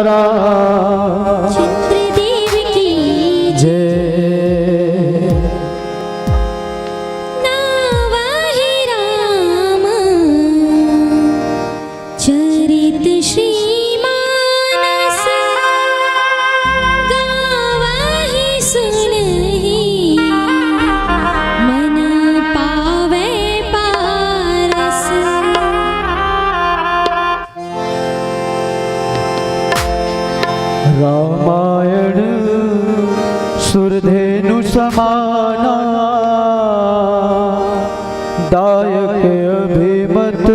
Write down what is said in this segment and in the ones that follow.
प्यारा चित्रदेव की जय। नावाहे राम चरित श्री मानस गावहि सुनहि मन पावे पारस। रामायण सुरधेनु समाना दायक अभिमत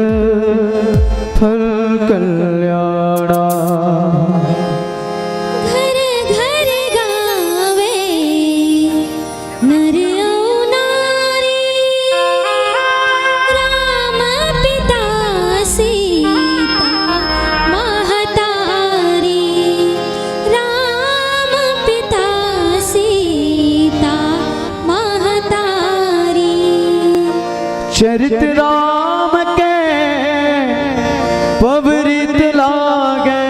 फल कल्याणा। घर घर गावे नर और नारी राम पिता सीता महतारी। राम पिता सीता महतारी। चरित राम के पवरित लागे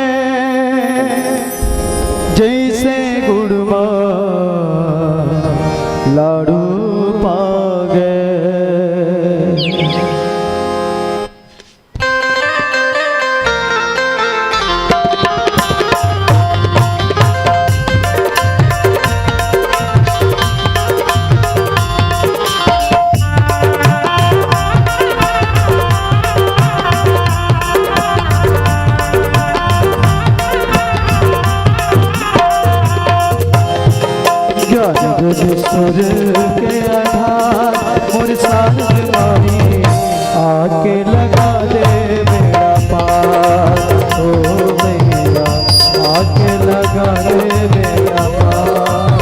जैसे गुड़मा लाडू पागे। सुर के आधार मोर साथ मारी आके लगा दे मेरा पार। ओ मैया आके लगा दे मेरा पार।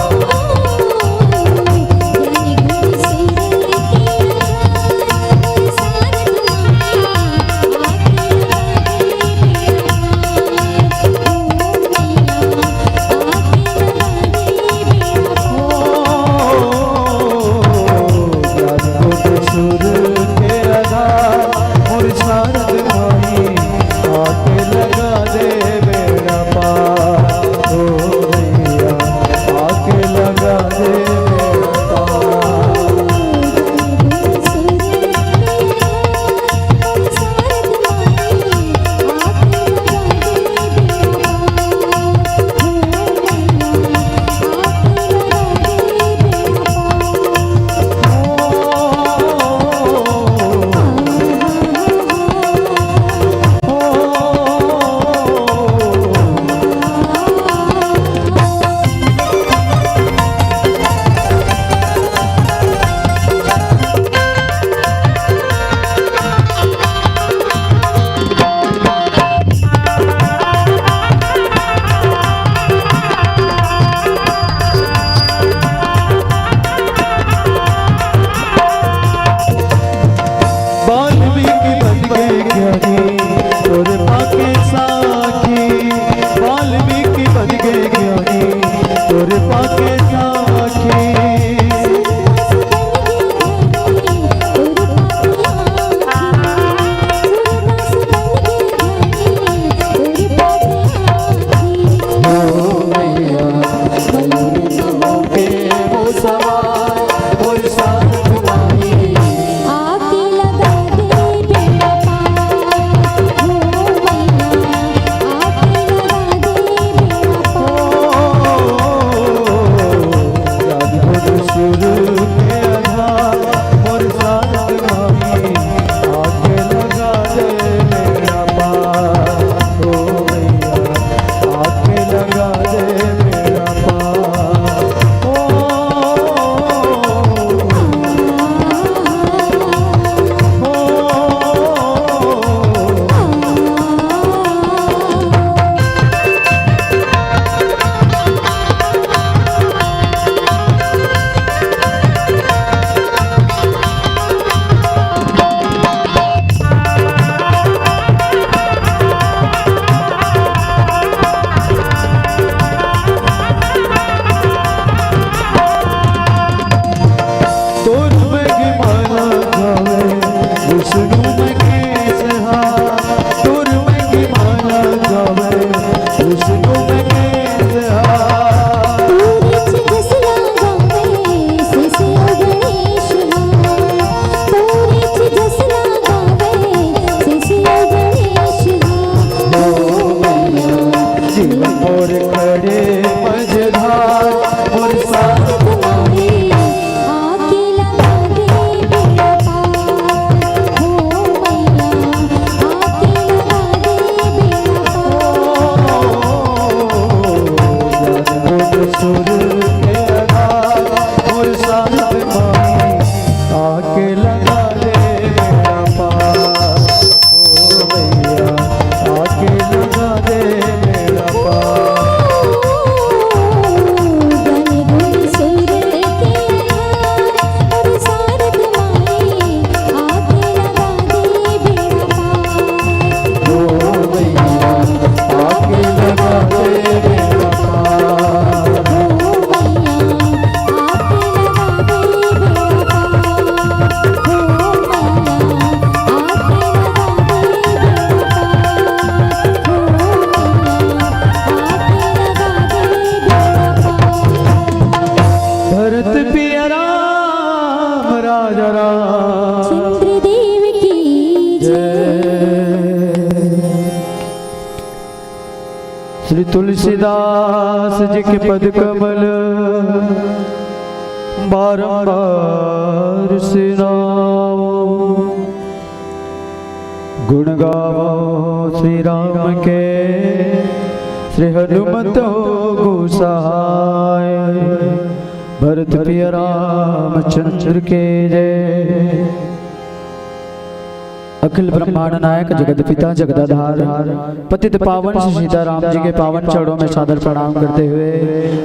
सुर मोर खड़े मझधार मोर साथ तुम्हारे आके लगा दे बेड़ा पार हो मैया आके लगा दे बेड़ा पार सुर के आधार मोर साथ माई आके लगा दे मेरा पार ओ भैया आके लगा दे मेरा पार गल गुल सुर के और सार तुम्हारे आके लगा दे बेड़ा पार ओ भैया आके लगा दे मेरा पार भरत पिया राम राजा राम चंद्रदेव की श्री तुलसीदास जी के पद कमल बारंबार सुनाओ गुण गावो श्री राम के श्री हनुमत गोसाय भरत प्रिय रामचंद्र के जय। अखिल ब्रह्मांड नायक जगत पिता जगदाधार पतित पावन श्री सीताराम जी के पावन चरणों में सादर प्रणाम करते हुए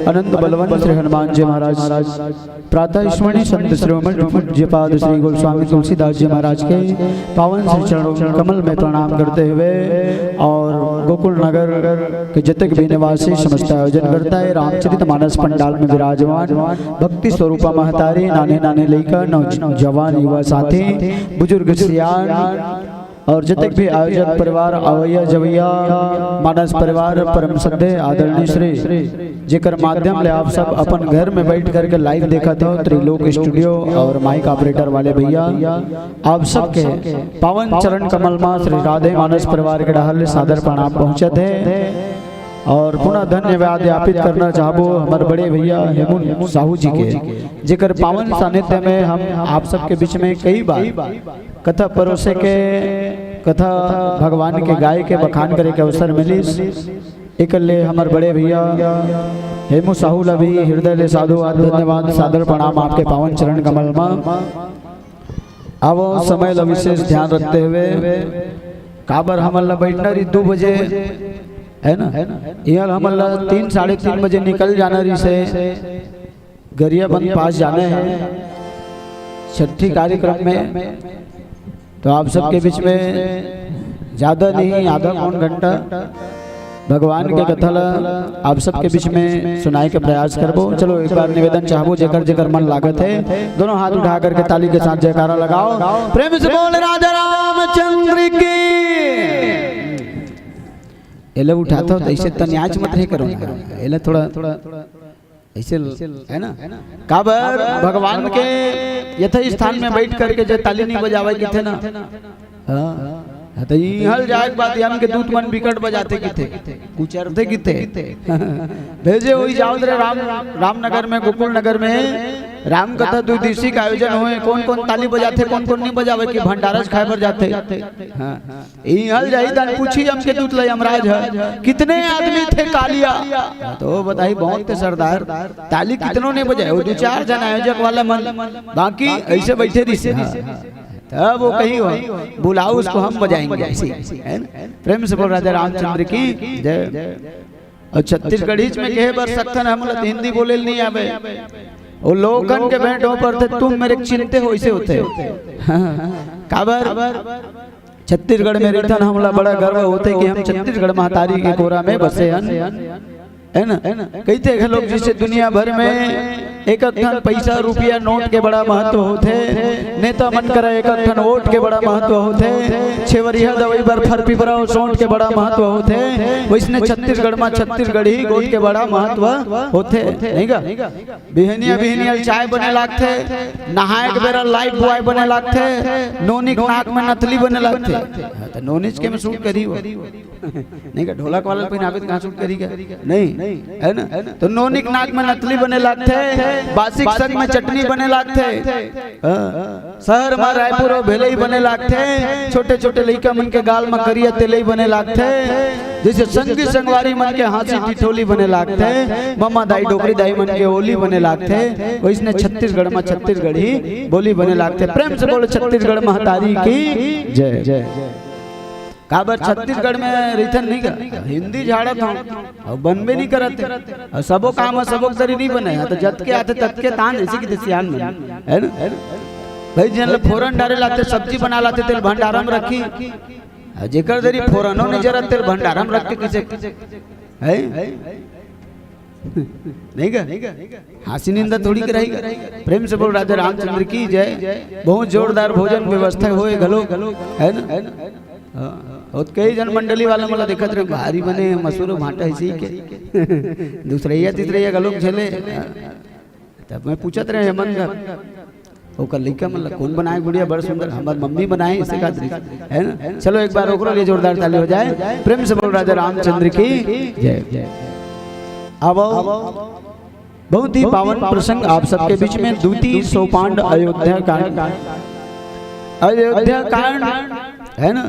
अनंत बलवंत श्री हनुमान जी महाराज प्रातः स्मरणीय संत श्रीमद पूज्यपाद श्री गोस्वामी तुलसीदास जी महाराज के पावन श्री चरणों कमल में प्रणाम करते हुए और गोकुल नगर के जतक भी निवासी समस्त आयोजन करता है रामचरित मानस पंडाल में विराजमान भक्ति स्वरूपा महतारी नाने नाने लइका नौजवान युवा साथी बुजुर्ग सियान और जितक भी आयोजक परिवार अवैया जवैया मानस परिवार परम सद्य आदरणीय श्री जेकर माध्यम ले आप सब अपन घर में बैठ करके लाइव देखा था त्रिलोक स्टूडियो और माइक ऑपरेटर वाले भैया आप सबके पावन चरण कमल में श्री राधे मानस परिवार के डहल सादर प्रणाम पहुंचे थे और पुनः धन्यवाद ज्ञापित करना चाहबो हमारे बड़े भैया हेमंत साहू जी के जेकर पावन सानिध्य में हम आप सबके बीच में कई बार कथा परोसे के कथा भगवान के गाय के बखान करे के अवसर मिली एक ले हमारे बड़े भैया हेमू साहू लभी हृदय ले साधु धन्यवाद सादर प्रणाम आपके पावन चरण कमल में अब समय ला विशेष ध्यान रखते हुए काबर हमला बैठना रही 2 बजे है ना यहाँ हमला 3 साढ़े 3 बजे निकल जाना रही से गरियाबंद पास जाने हैं छठी कार्यक्रम में तो आप सबके बीच में ज्यादा नहीं आधा पौन घंटा भगवान के कथा आप सबके बीच में सुनाए के प्रयास करबो। चलो एक बार निवेदन चाहबो जेकर जेकर मन लागत है दोनों हाथ उठा करके ताली के साथ जयकारा लगाओ प्रेम से बोल राजा रामचंद्र की। एले उठाता हो ऐसे तन्याज मत नहीं करो एले थोड़ा ऐसे है ना काबर भगवान के यथ स्थान में बैठ करके जो ताली नहीं बजावे की थे ना हाँ तो हल जाए बात यान के दूत मन विकट बजाते की थे कुछ अर्थे की थे भेजे हुई जाओ रे रामनगर में गोकुल नगर में राम कथा 2 दिवसीय का आयोजन हुए कौन कौन ताली बजाते कौन कौन नहीं बजावे कि भंडारस खाए पर जाते हाँ हल जाई दान पूछी हम के दूत ले यमराज है कितने आदमी थे कालिया तो बताई बहुत थे सरदार ताली कितनों ने बजाए वो 2-4 जन आयोजक वाला मन बाकी ऐसे बैठे रही तब वो कहीं हो बुलाओ उसको हम बजाएंगे ऐसे प्रेम से बोल राजा रामचंद्र की जय। और छत्तीसगढ़ी में कहे बर सकथन हम हिंदी बोले नहीं आवे वो लोगन के बैठो पर थे तुम मेरे चिंते हो ऐसे होते काबर छत्तीसगढ़ में रिटर्न हमला बड़ा गर्व होते कि हम छत्तीसगढ़ महतारी के कोरा में बसे है ना कहते हैं लोग जिससे दुनिया भर में एक अखन पैसा रुपया नोट के बड़ा महत्व होते नेता मन करे एक अखन वोट के बड़ा महत्व होते छेवरिया दवाई बर फर पिपरा सोंट के बड़ा महत्व होते वैसने छत्तीसगढ़ में छत्तीसगढ़ी गोट के बड़ा महत्व होते नहीं का बिहनिया बिहनिया चाय बने लागते नहाए के बेरा लाइफ बॉय बने लागते नोनी नाक में नथली बने लागते तो नॉन एज के में शूट करी हो नहीं का ढोलक वाला पे नाबित कहाँ शूट करी नहीं है ना। तो नोनिक नाक में नकली बने लागते, बासिक संग में चटनी बने लागते, शहर में रायपुर और भेलई बने लागते, छोटे छोटे लइका मन के गाल में करिया तेलई बने लागते, जैसे संगी संगवारी मन के हाथी टिठोली बने लागते, मम्मा दाई डोकरी दाई मन के ओली बने लागते, वैसने छत्तीसगढ़ में छत्तीसगढ़ी बोली बने लागते। प्रेम से बोलो छत्तीसगढ़ महतारी की जय जय। काबर छत्तीसगढ़ में रिथन नहीं कर हिंदी झाड़त हूँ और बनबे नहीं करते और सबो काम है सबो तरी नहीं बने तो जत के आते तत के तान ऐसे की सियान में है ना भाई जन फोरन डाले लाते सब्जी बना लाते तेल भंडारा में रखी जेकर दरी फोरनो नहीं जरा तेल भंडारा में रख के किसे है नहीं का हासी निंदा थोड़ी कराई। प्रेम से बोल राजा रामचंद्र की जय। बहुत जोरदार भोजन व्यवस्था होए गलो है ना। और कई जन मंडली वाला मला देखत रहे भारी बने मसूर भाटा ऐसे ही के दूसरैया तीसरैया गलोक झेले। तब मैं पूछत रहे हेमंत ओकर लइका मतलब कौन बनाए गुड़िया बड़ सुंदर हमार मम्मी बनाए इसे का है ना। चलो एक बार ओकरो लिए जोरदार ताली हो जाए। प्रेम से बोल राजा रामचंद्र की जय। अब बहुत ही पावन प्रसंग आप सबके बीच में द्वितीय सोपान अयोध्या कांड है ना।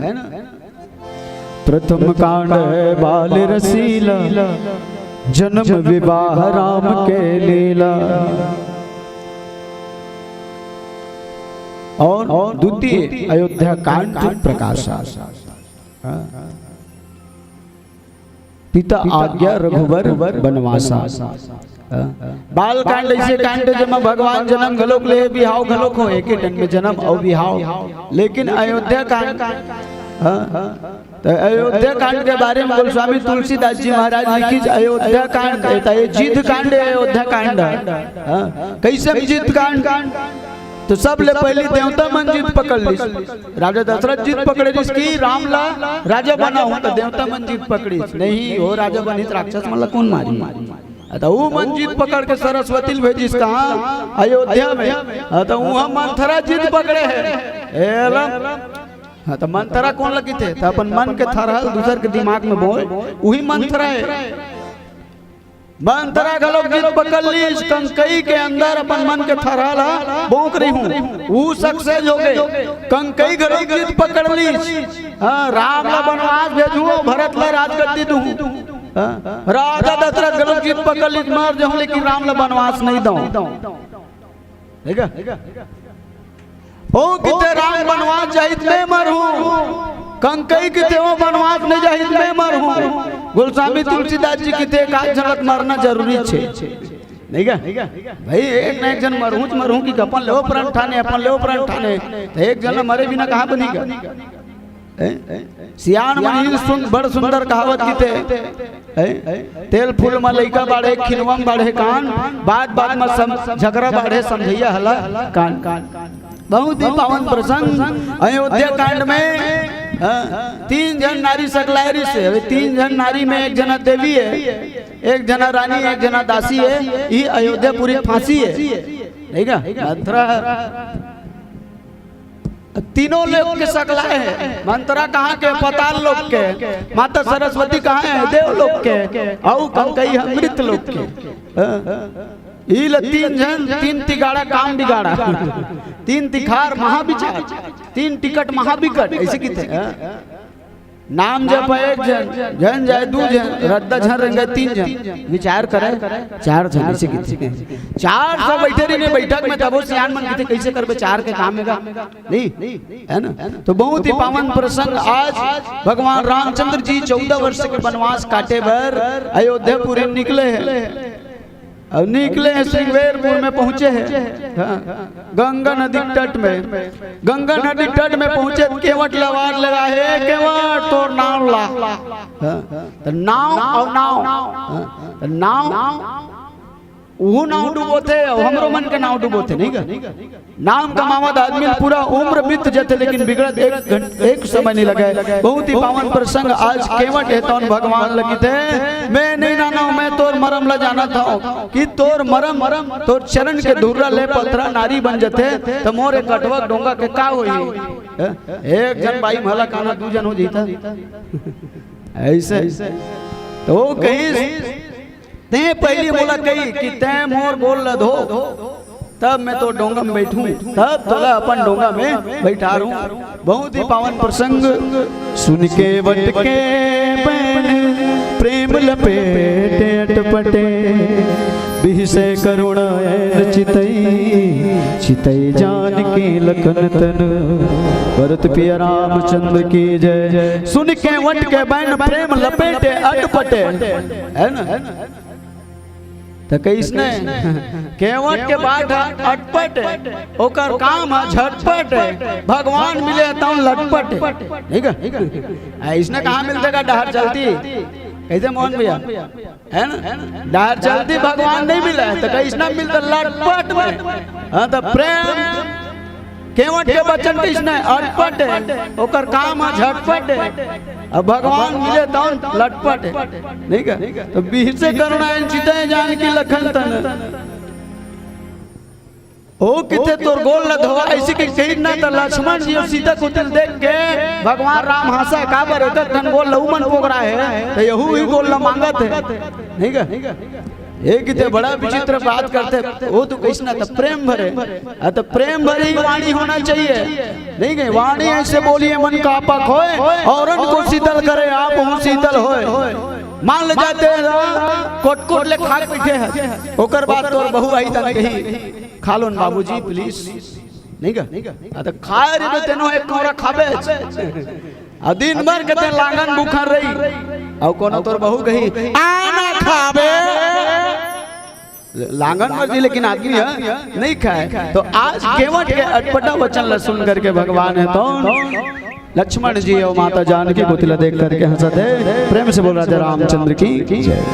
प्रथम कांड है बाल रसीला जन्म विवाह राम के लीला और द्वितीय अयोध्या कांड प्रकाशा। पिता आज्ञा रघुवर बनवासा। बाल कांड ऐसे कांड जब भगवान जन्म घलोक ले बिहाव घलोक हो एक ही टन में जन्म और बिहाव। लेकिन अयोध्या कांड तो अयोध्या कांड के बारे में गोस्वामी तुलसीदास जी महाराज लिखी अयोध्या कांड ये जिद कांड अयोध्या कांड कैसे जिद कांड। तो सब ले पहले देवता मन जीत पकड़ ली। राजा दशरथ जीत पकड़े जिसकी राम ला राजा बना हूं तो देवता मन जीत पकड़ी नहीं हो राजा बनी राक्षस मन कौन मारी तो वो मन जीत पकड़ के सरस्वती भेजिस कहा अयोध्या में तो वहां मंथरा जीत पकड़े है। तो मंथरा कौन लगी थे तो अपन मन के थरहल दूसर के दिमाग में बोल वही मंथरा है। मंथरा घलोक जीत पकड़ ली कंकई के अंदर अपन मन के थरहल भोंक रही हूँ वो सक्सेस हो गए। कंकई घलोक जीत पकड़ ली राम ला वनवास भेजू भरत ला राजगद्दी दूं। राजा दशरथ घलोक जीत पकड़ ली मर जाऊं लेकिन राम ला वनवास नहीं दूं। ठीक है ओ किते राम वनवास जाहित मैं मरूं कंकई किते वो वनवास नहीं जाहित मैं मरूं। गोस्वामी तुलसीदास जी किते का झलक मरना जरूरी छे नहीं का भाई एक न एक जन मरूं की अपन ले प्राण ठाने तो एक जन मरे बिना कहां बनेगा। सियान मनील बड़ सुंदर कहावत किते तेल फूल में लइका बाढ़े खिलवम बाढ़े कान बात में झगड़ा बाढ़े समझैया हला कान। बहुत ही पावन प्रसंग अयोध्या कांड में 3 जन नारी सकलायरी से 3 जन नारी में एक जना देवी है एक जना रानी एक जना दासी है। ये अयोध्यापुरी फांसी है ठीक है। मंथरा तीनों लोग के सकलाए है। मंथरा कहाँ के पताल लोग के माता सरस्वती कहाँ है देव लोग के और कंकई मृत लोग के। 3 जन 3 तिगाड़ा काम बिगाड़ा 3 तिखार महाविचार 3 टिकट महाविकट ऐसे किथे नाम जप एक जन जन जाए 2 जन रद्दा झन रहेंगे 3 जन विचार करे 4 जन ऐसे किथे 4 सब बैठे रही बैठक में तबो सियान मन किथे कैसे करबे 4 के काम मेगा नहीं है ना। तो बहुत ही पावन प्रसंग आज भगवान रामचंद्र जी 14 वर्ष के वनवास काटे बर अयोध्यापुरी निकले हैं। अब निकले हैं श्रृंगेरपुर में पहुंचे हैं गंगा नदी तट में पहुंचे केवट लवार लगा है केवट तो नाव ला नाव वो नाव डूबो थे और हमरो मन के नाव डूबो थे नहीं का नाम कमावत आदमी पूरा उम्र बीत जाते लेकिन बिगड़त एक समय नहीं लगे। बहुत ही पावन प्रसंग आज केवट है तो भगवान लगी थे मैं नहीं नाना मैं तोर मरम ला जाना था कि तोर मरम तोर चरण के धुर्रा ले पत्थरा नारी बन जाते तो मोरे कटवा डोंगा के का होई एक जन भाई भला काना दू जन हो जीता ऐसे तो कहीं ते पहली बोला कही कि ते मोर बोल ल धो तब मैं तो डोंगा में बैठूं तब तोला अपन डोंगा में बैठा रहूं। बहुत ही पावन प्रसंग सुन के वट के बैन प्रेम लपेटे अटपटे बिहसे करुणा ऐन चितई जान की लखन तन भरत पिया रामचंद्र की जय। सुन के वट के बैन प्रेम लपेटे अटपटे है ना तो कैसने केवट के बाट अटपट ओकर काम है झटपट भगवान मिले तो लटपट ठीक है। इसने कहाँ मिलते का डहर चलती कैसे मोहन भैया है ना डहर चलती भगवान नहीं मिला तो कैसना मिलता लटपट में। हाँ तो प्रेम केवट के बचन किसने अटपट है ओकर काम है झटपट अब भगवान मिले तो लटपट नहीं का तो बीच से करुणा चितय जान की लखन तन ओ किथे तोर गोल न धोवा ऐसी के कहीं ना तो लक्ष्मण जी और सीता को दिल देख के भगवान राम हंसा का बर तन गोल लहुमन पोगरा है तो यहू ही गोल न मांगत है नहीं का एक किते बड़ा विचित्र बात करते वो तो कृष्णा तो प्रेम भरे तो प्रेम भरी वाणी होना चाहिए नहीं गई वाणी ऐसे बोलिए मन का आपक होए और उनको शीतल करे आप हूँ शीतल होए मान ले जाते कोट कोट ले खा बैठे हैं ओकर बात तोर बहु आई तन कही खा लो बाबूजी प्लीज नहीं का तो खाए रे तेनो एक कोरा खाबे आ दिन भर के लांगन बुखार रही और कोनो तोर बहु कही आना खाबे लांगन मर्जी लेकिन आदमी है नहीं खाए। तो आज केवट के अटपटा वचन सुन करके भगवान है तो लक्ष्मण जी और माता जानकी को तिला देख करके हंसते प्रेम से बोल रहे थे रामचंद्र की जय।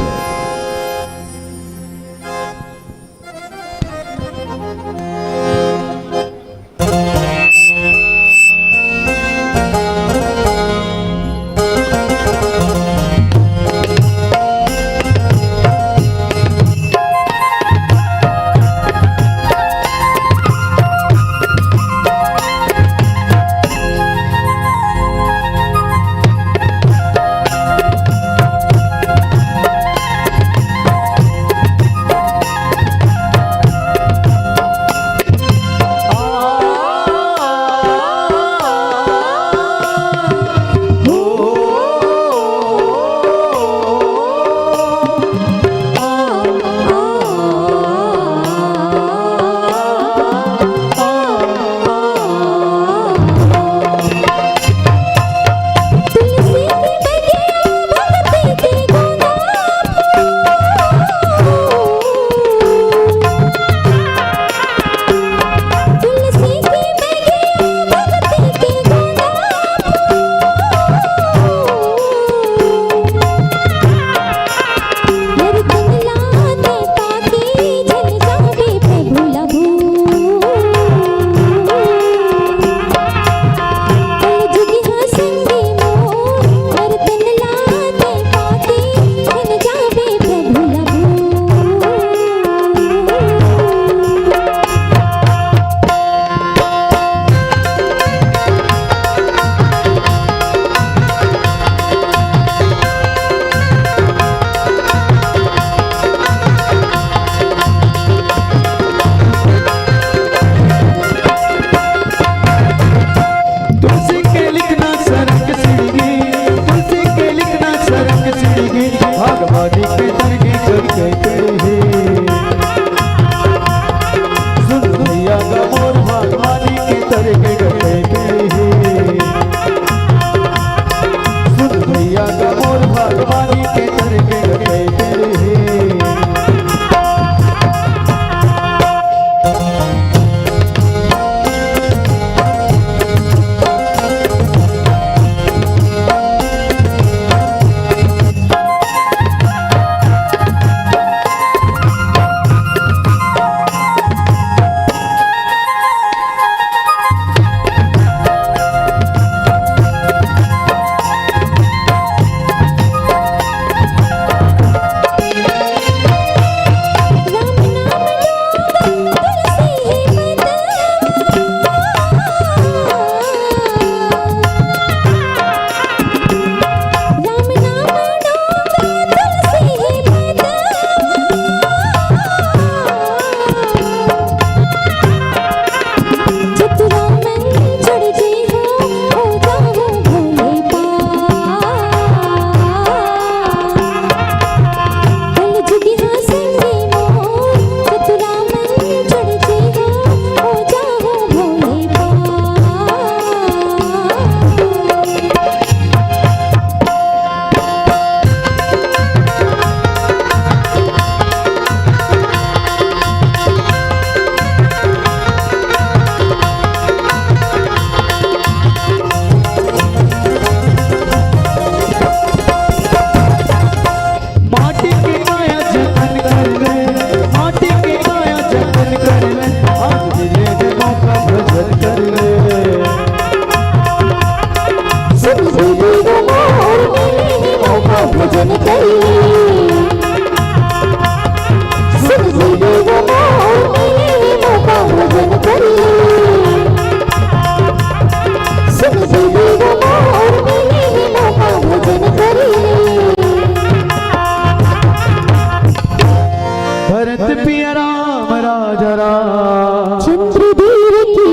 भरत पिया राम राजा राम। चंद्रदेव की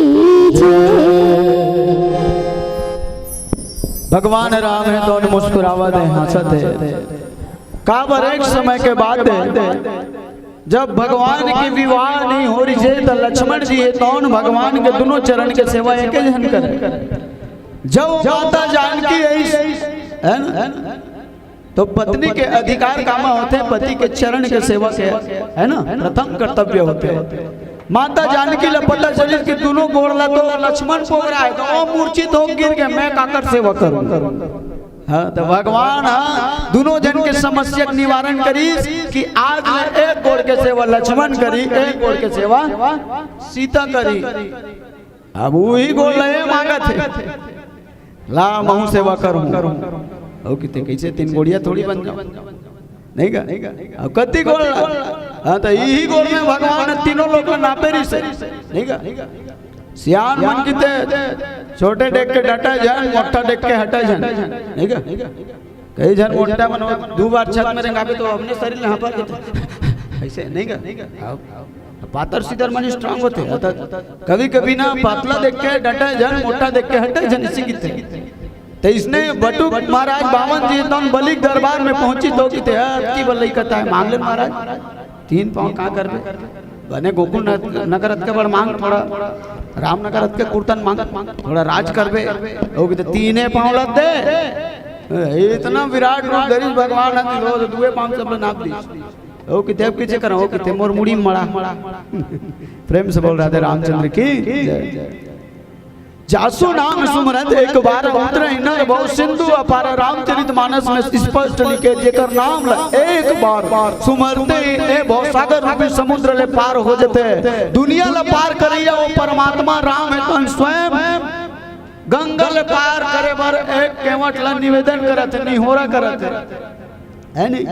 जय। भगवान राम है तो मुस्कुरावा दे हंसत है। काबर एक समय के बाद जब भगवान की विवाह नहीं हो रही है तो लक्ष्मण जी है तो भगवान के दोनों चरण के सेवा एक जन करे। जब माता जानकी है ना तो पत्नी के अधिकार कामा होते हैं, पति के चरण के सेवा के है ना प्रथम कर्तव्य होते हैं। माता जानकी ला पता चली कि दोनों गोड़ला तो लक्ष्मण पोग रहा है तो वो मूर्छित हो गिर गया, मैं काकर सेवा करूं। हाँ तो भगवान हाँ दोनों जन के समस्या निवारण करी कि आज में एक गोड़ के सेवा लक्ष्मण करी, एक गोड़ के सेवा सीता करी। अब वही गोड़ ले मांगा थे ला महू सेवा करूं। ओ कितने कैसे तीन गोड़िया थोड़ी बन जाओ नहीं का अब कति गोड़ हाँ तो यही गोड़ में भगवान तीनों लोग नापे रही से नहीं का सियान मन किते छोटे देख के डटा जान मोटा देख के हटा जान नहीं का कई जन मोटा मन दो बार छत में रेंगाबे तो अपने शरीर यहाँ पर ऐसे नहीं का पातर सीधर मन स्ट्रांग होते कभी कभी ना पतला देख के डटा जान मोटा देख के हटा जान इसी किते तो इसने बटुक महाराज बावन जी तो बलिक दरबार में पहुंची तो किते की बलई कहता है मांग ले महाराज 3 पाँव कहाँ कर बने गोकुल नगरत के बड़ मांग थोड़ा राम नगरत के कुर्तन मांग थोड़ा राज करबे ओ किते 3 पाँव लग दे इतना विराट रूप धरी भगवान हती रोज 2 पाँव सब नाप दी ओ किते किसे करो ओ किते मोर मुड़ी मड़ा प्रेम से बोल राधे रामचंद्र की जय। जासु नाम सुमरत एक बार उतरे नर बहु सिंधु अपार रामचरितमानस में स्पष्ट लिखे जेकर नाम एक बार सुमरते ए बहु सागर रूपी समुद्र ले पार हो जते दुनिया ले पार करैया वो परमात्मा राम है तो स्वयं गंगा ले पार करे बर एक केवट ला निवेदन करत निहोरा करत है नहीं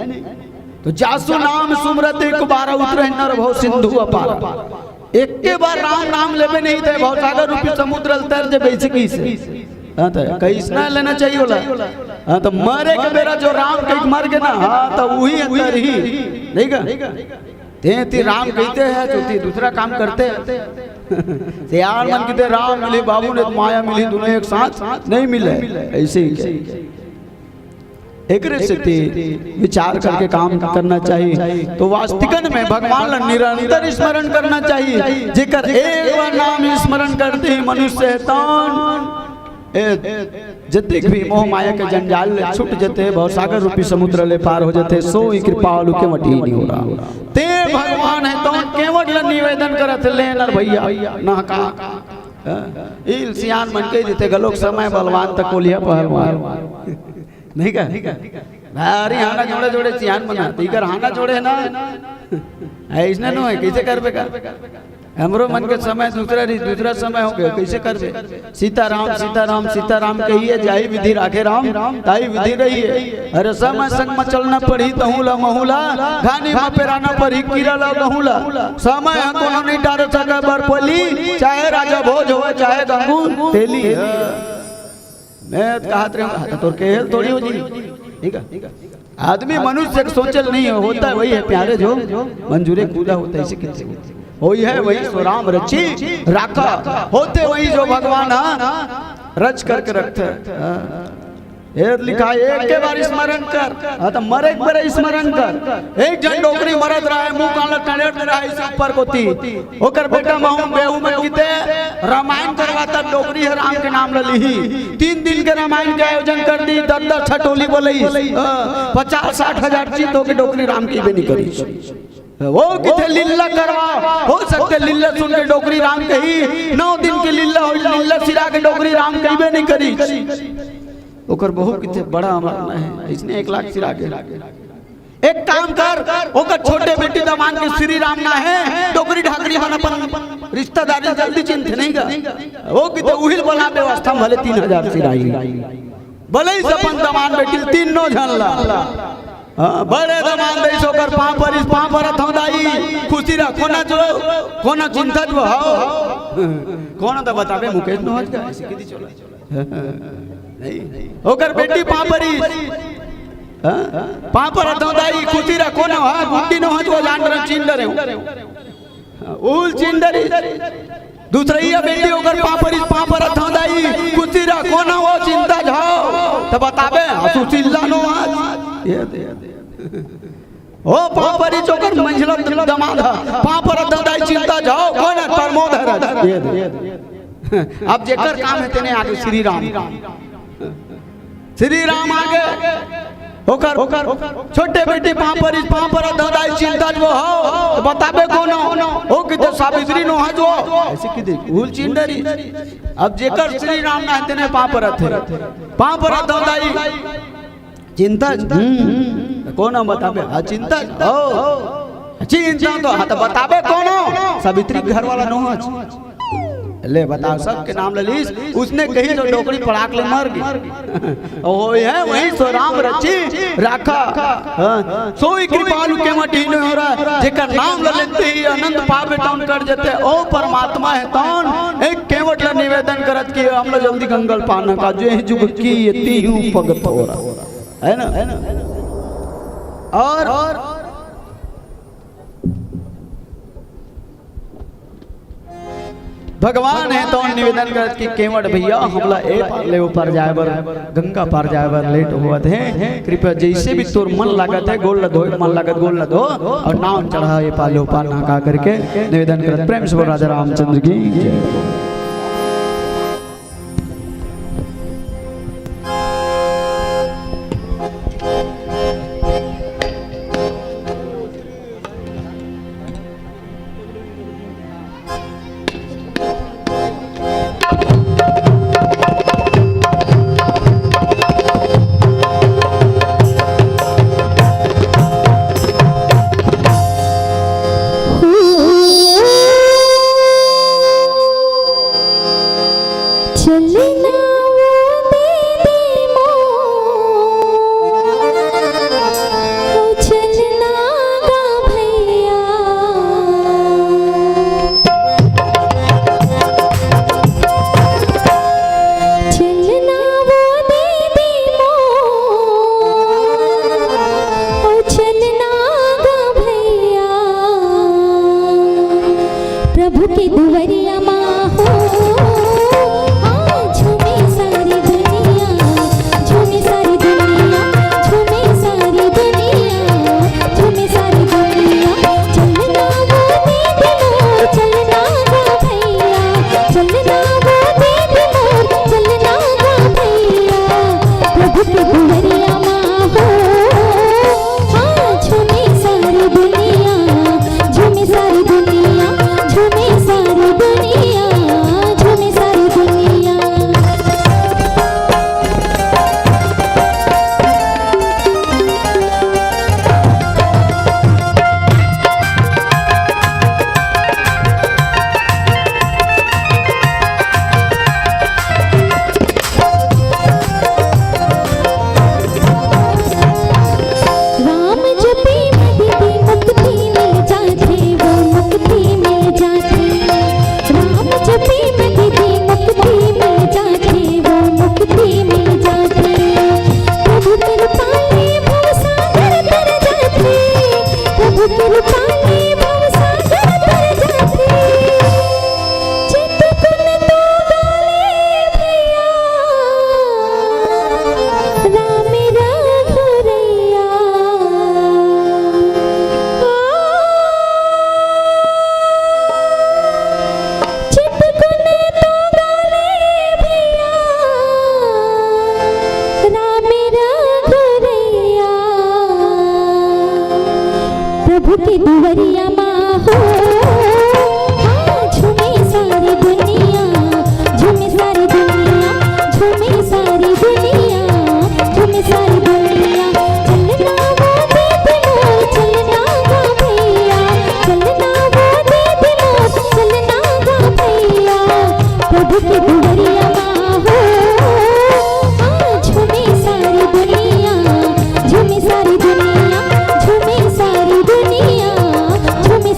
तो जासु नाम सुमरत एक बार उतरे नर बहु सिंधु अपार एक के बार राम नाम लेवे नहीं थे बहुत सागर रूपी समुद्र तर जे बेसिकी से हां तो कैसना लेना चाहिए होला हां तो मरे के बेरा जो राम के मर के ना हां तो वही अंदर ही नहीं का ते राम कहते हैं तो ती दूसरा काम करते हैं ते यार मन कहते राम मिले बाबू ने माया मिली दोनों एक साथ नहीं मिले ऐसे ही एक विचार करके काम करना चाहिए। तो वास्तविकन में भगवान निरंतर स्मरण करना चाहिए जेकर एक बार नाम स्मरण करते ही मनुष्य जते भी मोह माया के जंजाल ले छूट जते भव सागर रूपी समुद्र ले पार हो जते सो ही कृपालु के मटी नहीं हो रहा ते भगवान है तो केवट ला निवेदन करत ले नर भैया ना का इल सियान मन के जते गलोक समय बलवान तक कोलिया पहलवान नहीं का अरे हाना जोड़े जोड़े सियान बना तीकर हाना जोड़े ना ऐसने नो है कैसे करबे हमरो मन के समय दूसरा समय हो गया कैसे करबे सीताराम कहिए जाई विधि राखे राम ताई विधि रही है अरे समय संग में चलना पड़ी तहुला महुला घानी में पेराना पड़ी कीरा ला गहुला समय कोनो नहीं डारे सका बर पली चाहे राजा भोज हो चाहे गंगू तेली मैं कहत रहा तो केहल थोड़ी हो जी ठीक है आदमी मनुष्य सोचल नहीं होता है वही है प्यारे जो मंजूरे कूदा होता है इसे कितने वही है वही सो राम रची राखा होते वही जो भगवान रच करके रखते लिखा एक के बार स्मरण कर तो मरे एक बार स्मरण कर एक जन डोकरी मरद रहा है मुंह काला टनेट रहा है इस ऊपर कोती ओकर बेटा महू बेहू में किते रामायण करवाता डोकरी है राम के नाम लली 3 दिन के रामायण के आयोजन कर दी 10 छटोली बोलई 50-60 हजार चीत होके डोकरी राम की भी नहीं करी वो किथे लीला करवा हो सकते लीला सुन के डोकरी राम कही 9 दिन की लीला हो लीला सिरा के डोकरी राम कही भी नहीं करी ओकर बहुत कितने बड़ा मारना है इसने 1 लाख सिरा के एक काम कर ओकर छोटे बेटी दमान के श्री राम ना है डोकरी ढाकरी मन अपन रिश्तेदारी जल्दी चिंत नहीं का वो किते उहिल बना व्यवस्था भले 3000 सिराई भले ही अपन दमान बेटी तीनों झनला बड़े दमान दे सोकर पांव पर थौदाई खुशी रा कोना चिंता जो हो कोना तो बतावे मुकेश न हो जा ऐसे किदी चला नहीं ओकर बेटी पापरी पापर दाई खुशी रखो ना हां गुड्डी न हो जान कर चिंडर है उल चिंडरी दूसरी या बेटी होकर पापर दाई खुशी रखो ना वो चिंता जाओ तो बताबे सुशीला नो आज ये दे ओ पापरी चोकर मंझला दमाद पापर दाई चिंता जाओ कौन है प्रमोद है ये दे अब जेकर काम है तेने आगे श्री राम आगे होकर छोटे बेटी पापर दादाई चिंता जो हो बताबे कौन हो कि तो सावित्री नो जो ऐसे की देख भूल चिंडरी अब जेकर श्री राम ना तेने पापर दादाई चिंता कौन हो बताबे हां चिंता हो चिंता तो हां तो बताबे कौन हो सावित्री घर वाला नो ले बताओ सबके नाम ललीस उसने कही जो डोकरी पड़ाक ले मर गई ओ है वही सो राम रची राखा सोई कृपालु के मटी न हो रहा जेकर नाम लेते ही आनंद पावे टाउन कर जते ओ परमात्मा है तौन एक केवट ले निवेदन करत कि हमला जल्दी गंगल पाना का जो जुग की यति हूं भगत हो रहा है ना और भगवान है तो निवेदन करत कि केवट भैया हमला ए पार ले ऊपर जाए बर गंगा पार जाए बर लेट होवत है कृपया जैसे भी तोर मन लागत है गोल लदो मन लागत गोल लदो और नाव चढ़ा ए पार ले ऊपर ना का करके निवेदन करत प्रेम से राजा रामचंद्र की जय।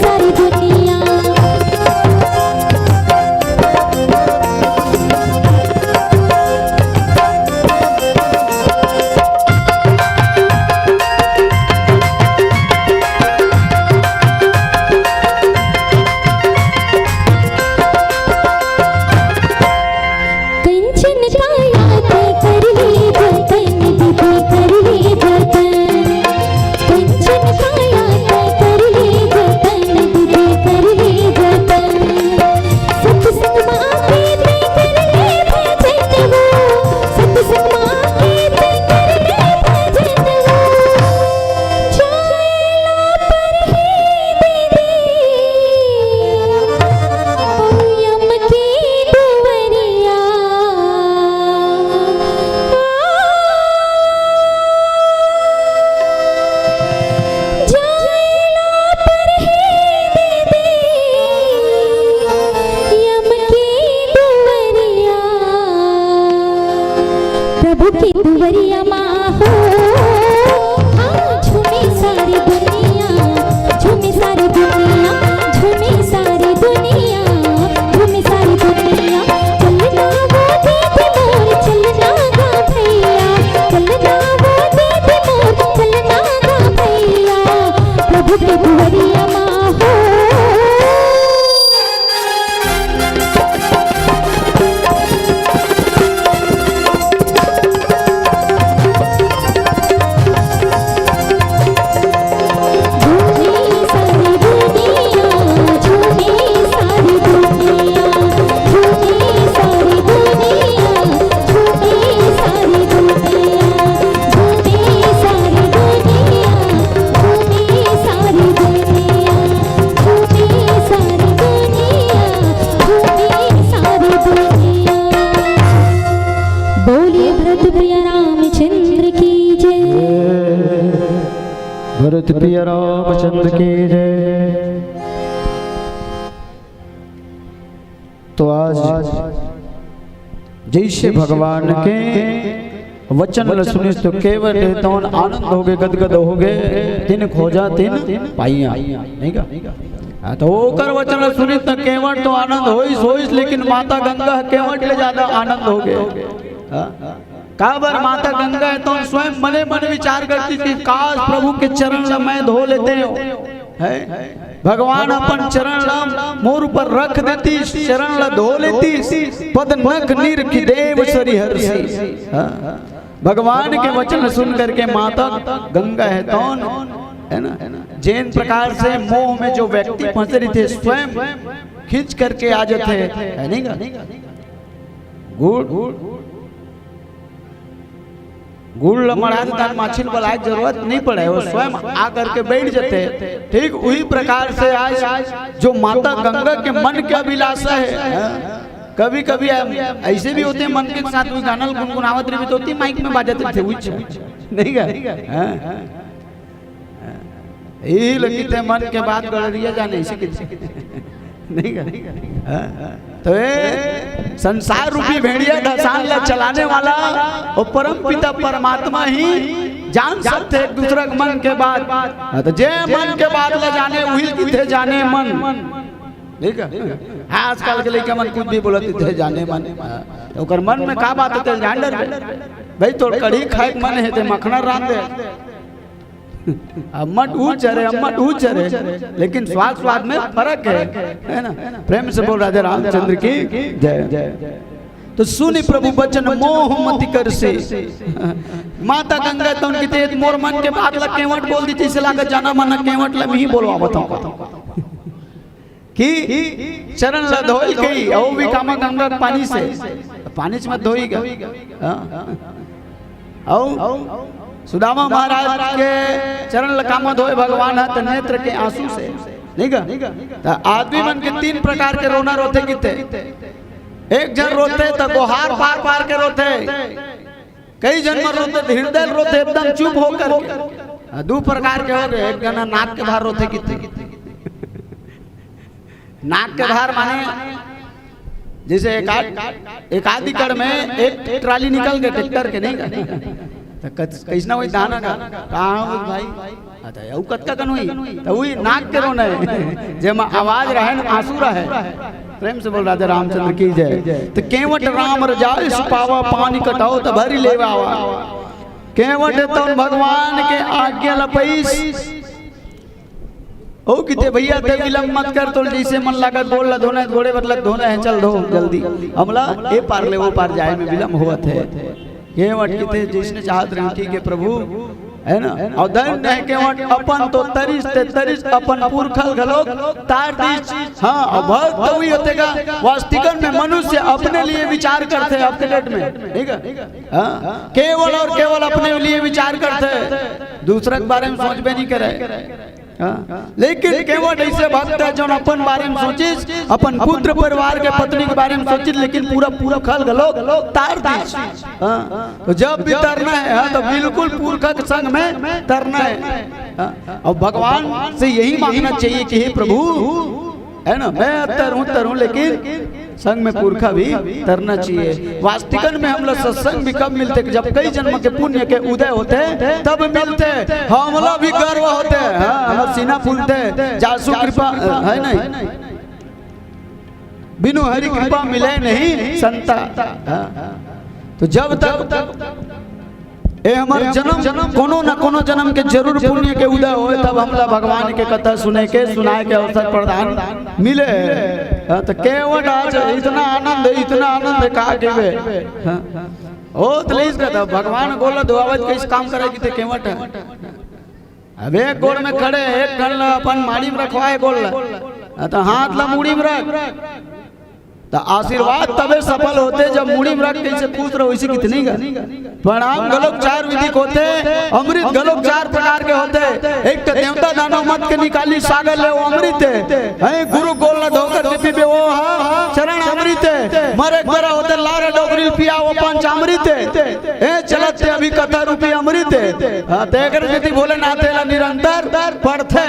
सारी दुनिया कुंवरिया माँ हो। भरत प्रिय रामचंद्र की जय। तो आज जैसे भगवान के वचन सुने तो केवल तो आनंद हो गए, गदगद हो गए, तिन खोजा तिन पाइया, नहीं का? तो वो कर वचन सुने तो केवल तो आनंद होइस, लेकिन माता गंगा केवल ले ज्यादा आनंद हो गए। काबर माता गंगा है तो स्वयं मने मन विचार करती थी, काश प्रभु के चरण मैं धो लेते हो, है भगवान अपन चरण मोर ऊपर रख देती, चरण ला धो लेती, पद नख नीर की देव सरी हर्षी। भगवान के वचन सुन करके माता गंगा है तो है ना, जैन प्रकार से मोह में जो व्यक्ति फंसे रहे थे स्वयं खींच करके आ जाते है, नहीं का? गुड़ मड़ा माछिल बनाए जरूरत नहीं पड़े, वो स्वयं आकर के बैठ जाते। ठीक वही प्रकार से आज जो माता गंगा के मन की अभिलाषा है, कभी कभी ऐसे भी होते हैं मन के साथ वही गाना गुनगुनावत रही होती, माइक में बाजाते थे, नहीं का? यही लगी थे मन के बात गड़रिया जाने नहीं का? तो संसार रूपी भेड़िया ढसान ला चलाने वाला और परम पिता परमात्मा ही जान सकते एक दूसरे के मन के बात। तो जे मन के बात ला जाने वही किथे जाने मन, ठीक है? आजकल के लड़के मन कुछ भी बोलते थे जाने मन, तो ओकर मन में का बात होते जान डर भाई, तो कढ़ी खाए मन है ते मखना रान दे, अम्मट ऊंच चरे, लेकिन स्वाद में फर्क है ना? प्रेम से बोल राजा रामचंद्र की जय। तो सुनि प्रभु वचन मोह मति कर से, माता गंगा तो उनकी तेज मोर मन के बात लग केवट बोल दी, जैसे लागत जाना मन केवट ला ही बोलवा बताऊं कि चरण ला धोई गई, ओ भी कामा गंगा पानी से मत धोईगा। सुदामा महाराज के चरण लकामा धोए भगवान है, नेत्र के आंसू से, नहीं का? आदमी मन के तीन प्रकार के रोना रोते किते, एक जन रोते तो गोहार पार पार के रोते, कई जन रोते हृदय रोते एकदम चुप होकर, दो प्रकार के हो गए, एक जना नाक के बाहर रोते किते, नाक के बाहर माने जैसे एक आदि कड़ में एक ट्राली निकल गए ट्रैक्टर के, नहीं का? कैसना वही दाना का कहाँ भाई आता है, कतका कन हुई तो वही नाक के रोना है, जेमा आवाज रहे न आंसू रहे। प्रेम से बोल राजा रामचंद्र की जय। तो केवट राम रजाई पावा पानी कटाओ तो भरी लेवा आवा, केवट तो भगवान के आज्ञा लपईस, ओ किते भैया ते विलंब मत कर, तो जैसे मन लागत बोल ला धोना घोड़े बदलत धोना है, चल धो जल्दी, हमला ए पार ले वो पार जाए में विलंब होत है। केवट किते जिसने चाहत रही ठीक है प्रभु, है ना? और धन है केवट अपन तो तरिस अपन पुरखल घलोक तार दी। हाँ, और भक्त तो ही होतेगा वास्तविकन में मनुष्य अपने लिए विचार करते हैं अपने डेट में, ठीक है? हाँ, केवल और केवल अपने लिए विचार करते, दूसरे के बारे में सोच भी नहीं करे। लेकिन केवट ऐसे भक्त है जो अपन बारे में सोचिस, अपन पुत्र परिवार के पत्नी के बारे में सोचिस, लेकिन पूरा खल गलो तार दी। तो जब भी तरना है तो बिल्कुल पुरखा के संग में तरना है। और भगवान से यही मांगना चाहिए कि हे प्रभु, है ना, मैं तरूं लेकिन संग में पुरखा भी तरना चाहिए। वास्तविकन में हम लोग सत्संग भी कब मिलते, जब कई जन्म के पुण्य के उदय होते तब मिलते, हमला भी गर्व होते, हम सीना फूलते, जासु कृपा है नहीं, बिनु हरि कृपा मिले नहीं संता। तो जब तक ए हमार जन्म कोनो न कोनो जन्म के जरूर पुण्य के उदय होए तब हमला भगवान के कथा सुने के सुनाए के अवसर प्रदान मिले। तो केवट आज इतना आनंद का केवे ओ तलीस का भगवान गोला दुआवत के इस काम करे कि ते केवट है। अब एक गोड़ में खड़े एक गण अपन माड़ी में रखवाए गोल तो हाथ ला मुड़ी में रख तो आशीर्वाद तबे सफल होते जब मुड़ी में रख के पूछ रहे वैसे कितनी का प्रणाम गलोक 4 विधि होते, अमृत गलोक 4 प्रकार के होते। एक तो देवता दानव मत के निकाली सागर ले वो अमृत है, गुरु गोल न धोकर के पीबे वो चरण अमृत है, मरे बरा होते लारे डोगरी पिया वो पंचामृत है, चलत से अभी कथा रूपी अमृत है। हां तेकर विधि भोलेनाथ ला निरंतर पढ़ते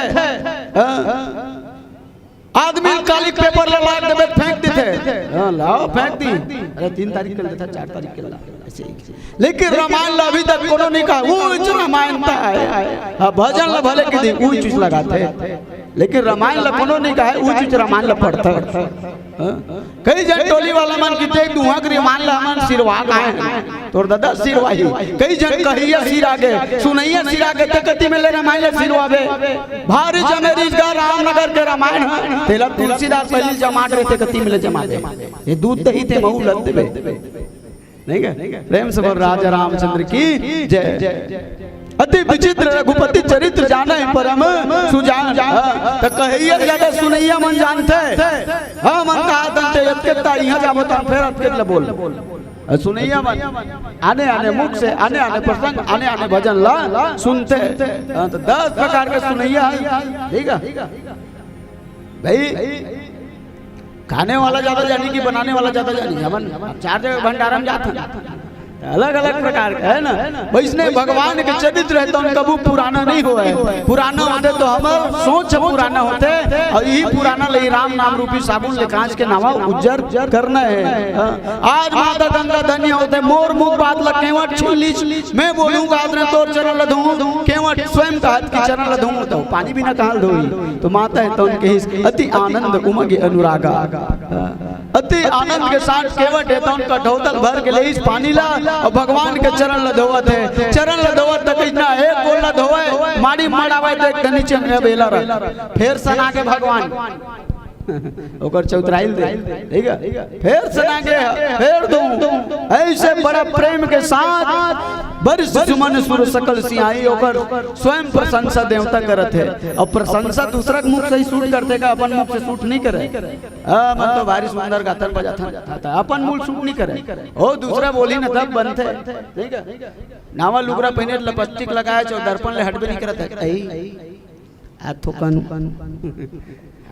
आदमी काली पेपर लगा देबे फेंक देते। हां लाओ फेंक दी, अरे 3 तारीख कल देता 4 तारीख कल ऐसे ही। लेकिन रामायण ला अभी तक कोनो नहीं कहा वो रामायण था है भजन ला भले की दी वो चीज लगाते, लेकिन रामायण ला कोनो नहीं कहा वो चीज रामायण ला पढ़ता। कई जन टोली वाला मन की देख दुआ के रामायण ला मन सिरवा काहे तोर दादा सिरवाही, कई जन कहिया सिर आगे सुनैया सिर आगे तकती में ले रामायण ला सिरवावे। भारी जमेरीज का रामनगर के रामायण तेला तुलसीदास पहले जमा रहे कती में ले जमा दे, ये दूध दही थे महू लग देबे नहीं क्या। प्रेम से बोल राजा रामचंद्र की जय। अति विचित्र रघुपति चरित्र जाने परम सुजान, तो कहिया ज्यादा सुनैया मन जानते। हां मन का दंते यत्केता यहां जाबो त फिर अतके बोल सुनैया मन आने आने मुख से आने आने प्रसंग आने आने भजन ला सुनते। तो 10 प्रकार के सुनैया ठीक है भाई। खाने वाला ज्यादा जानी कि बनाने वाला ज्यादा जानी, हमन 4 जगह भंडारा में जाते अलग अलग प्रकार का है ना। वैष्णव भगवान के चरित्र है तो कबू पुराना नहीं हुआ है, पुराना होते तो हमार सोच पुराना होते और यही पुराना ले राम नाम रूपी साबुन ले कांच के नावा उज्जर करना है। आज माता गंगा धन्य होते मोर मुख बात ल केवट छीन लीच मैं बोलूंगा आज ने तोर चरण ल धोऊं, केवट स्वयं का हाथ की चरण ल धोऊं तो पानी भी ना काल धोई। तो माता है तो उनके अति आनंद उमगे अनुरागा, अति आनंद के साथ केवट है तो उनका ढोतल भर के ले इस पानी ला और भगवान के चरण ल धोवत है। चरण ल धोवत तक इतना एक गोल ल धोवे माड़ी माड़ावे देख के नीचे में बेला रह फिर सना के भगवान ओकर चौतराइल दे ठीक है फिर सना के फिर दूं। ऐसे बड़ा प्रेम के साथ बरिस सुमन सुर सकल सियाई ओकर स्वयं प्रशंसा देवता करत है। और प्रशंसा दूसरा के मुख से ही शूट करते का अपन मुख से शूट नहीं करे। मन तो भारी सुंदर गाथन बजाथन अपन मुंह शूट नहीं करे ओ दूसरा बोली ना तब बनते ठीक है। नावा लुगरा पहने लिपस्टिक लगाए जो दर्पण ले हटबे नहीं करत है आ थोकन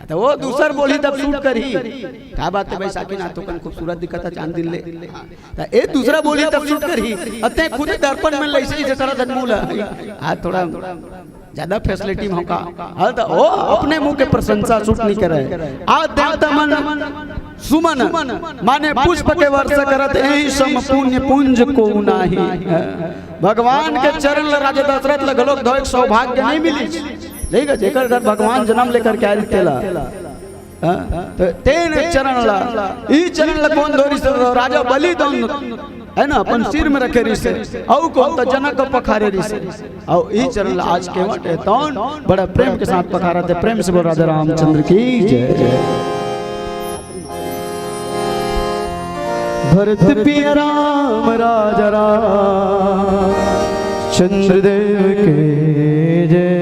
तो वो दूसर बोली तब शूट करी क्या बात है बैसाखी ना थोकन खूबसूरत दिखता चांद दिल ले तो ए दूसरा बोली तब शूट करी अते खुद दर्पण में लैसे ही जकरा धनमूल आ थोड़ा ज्यादा फैसिलिटी में होका हां तो ओ अपने मुंह के प्रशंसा शूट नहीं करे। आ देवता मन सुमन माने पुष्प के वर्ष करत एही सम पुण्य पुंज को नाही। भगवान के चरण ल राजा दशरथ ल गलोक धोए सौभाग्य नहीं मिली ठीक है जेकर घर भगवान जन्म लेकर के आयल तेला तो तेन चरण ला ई चरण ला कौन धोरी से राजा बलि दोन है ना अपन सिर में रखे रिसे औ कौन तो जनक पखारे रिसे और ई चरण ला आज केवट है तौन बड़ा प्रेम के साथ पखारा थे। प्रेम से बोल राजा रामचंद्र की जय। भरत पिया राम राजा राम चंद्रदेव के जय।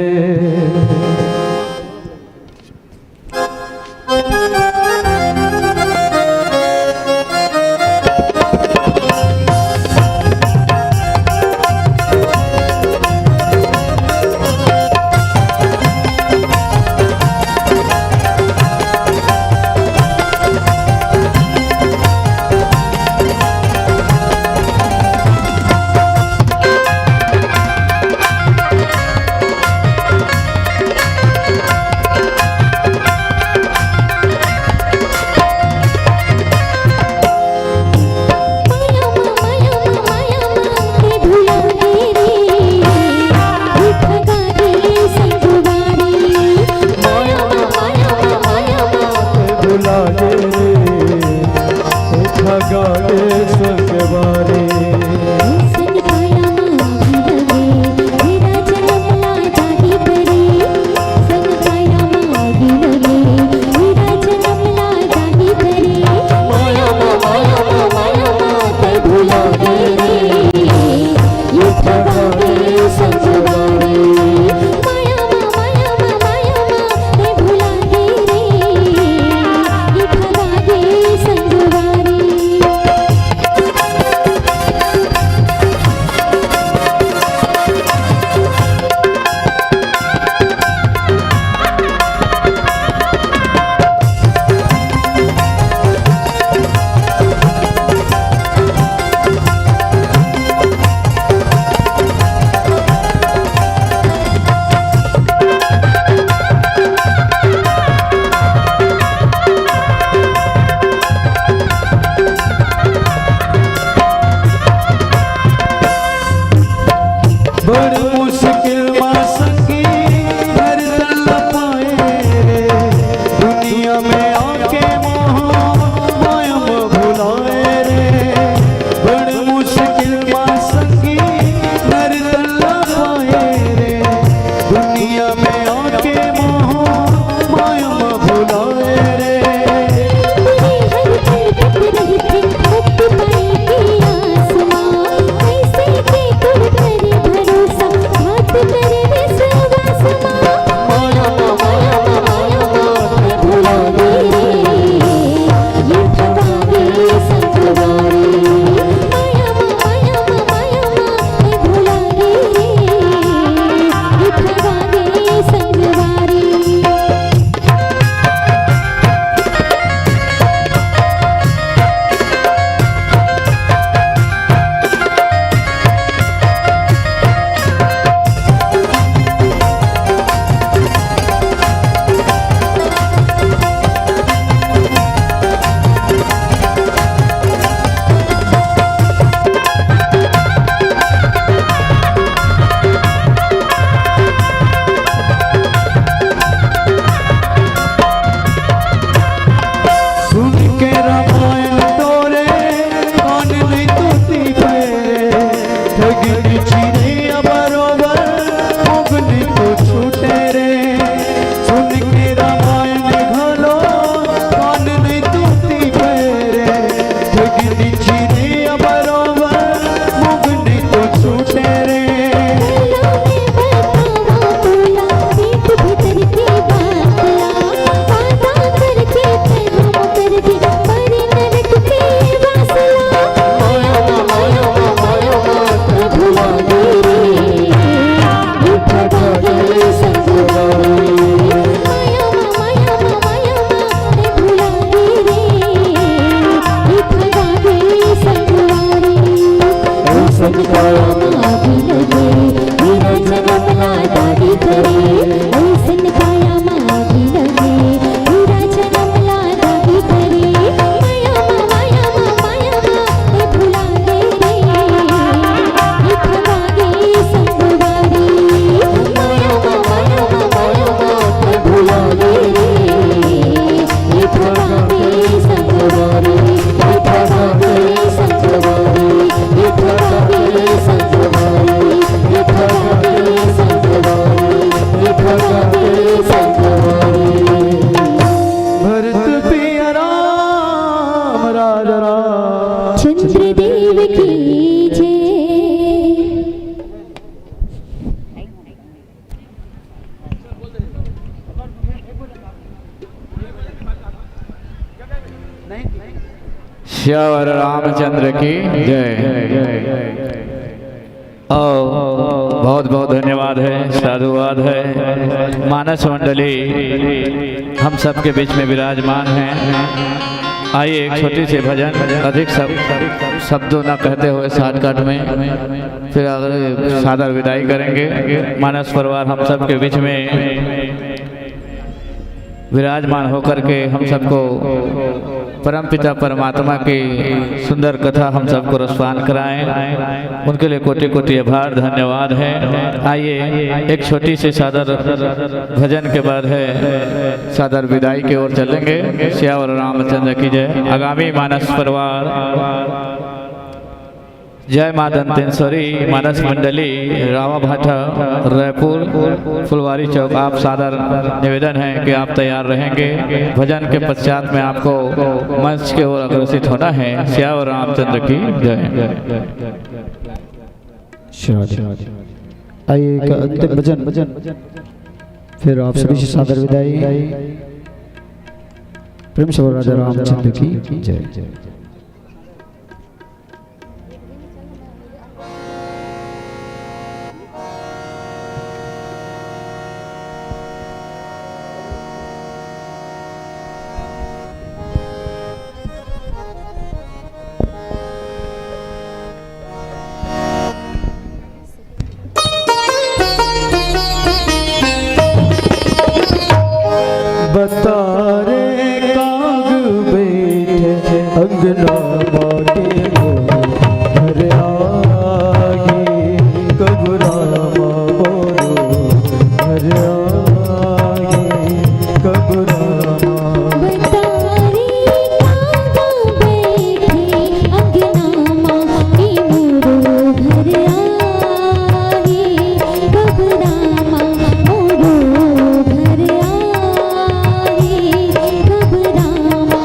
श्यावर रामचंद्र की जय। और बहुत बहुत धन्यवाद है, साधुवाद है। मानस मंडली हम सबके बीच में विराजमान हैं। आइए एक छोटी सी भजन, अधिक शब्दों न कहते हुए शॉर्टकट में फिर अगर सादर विदाई करेंगे। मानस परिवार हम सबके बीच में विराजमान होकर के हम सबको परमपिता परमात्मा की सुंदर कथा हम सबको रसपान कराएं, उनके लिए कोटि कोटि आभार, धन्यवाद है। आइए एक छोटी सी सादर भजन के बाद है सादर विदाई की ओर चलेंगे। श्यावर रामचंद्र की जय। आगामी मानस परिवार जय मां दंतेश्वरी मानस मंडली रावा भाटा रायपुर फुलवारी चौक, आप सादर निवेदन है कि आप तैयार रहेंगे। भजन के पश्चात में आपको मंच की ओर अग्रसित होना है। श्यावर रामचंद्र की जय। आइए एक अंतिम भजन, फिर आप सभी से सादर विदाई। प्रेम से राजा रामचंद्र की जय। बता रे काग बैठे अंगना माके घर आगे, कब रामा बोलो घर आगे, कब रामा। बता रे काग बैठे अंगना माके मोरो घर आगे, कब रामा मोरो घर आगे, कब रामा।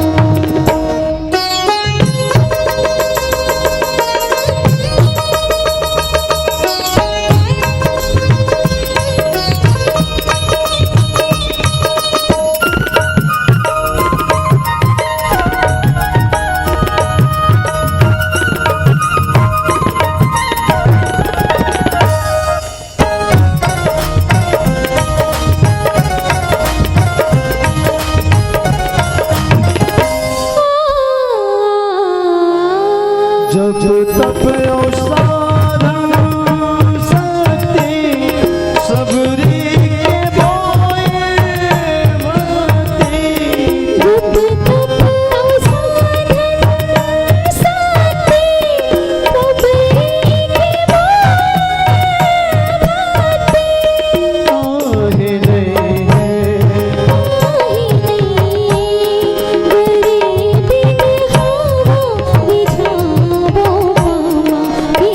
जब तप और साधन शक्ति सबरी के बोए मती, जब तप और साधन शक्ति सबरी के आहे नहीं है गरीबी में हो बिछावो मामा के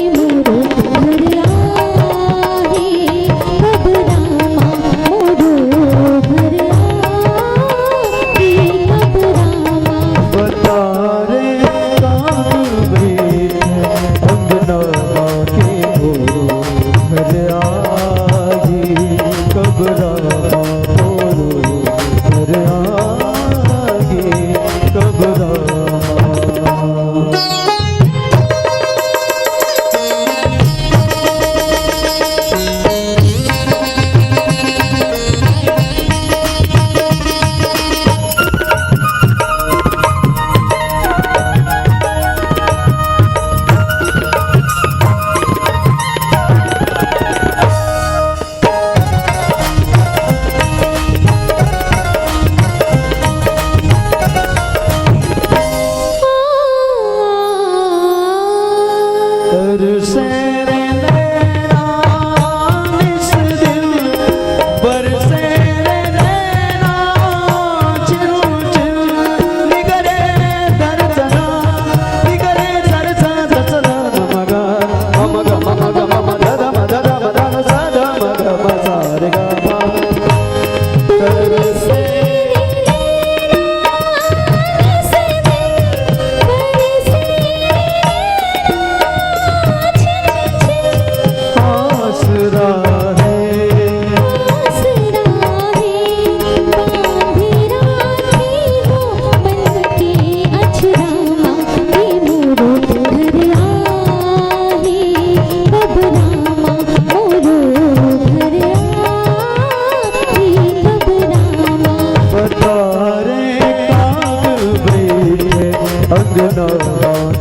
अंगना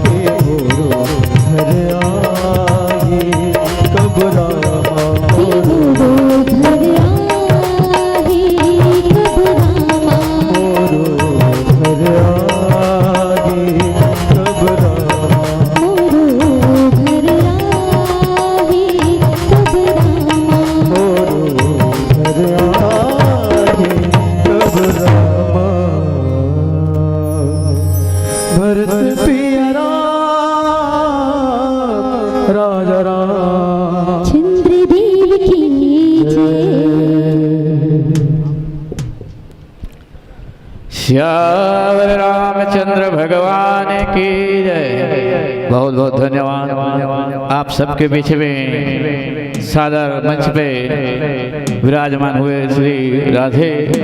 के मोरो घर आए कब रामा मोरो घर आए कब रामा मोरो घर आए कब रामा मोरो घर आए कब रामा मोरो घर आए कब रामा भरत पिया राम राजा राम चंद्रदेव की जय श्यावर रामचंद्र भगवान की जय। बहुत बहुत धन्यवाद। आप सबके बीच में सादर मंच पे विराजमान हुए श्री राधे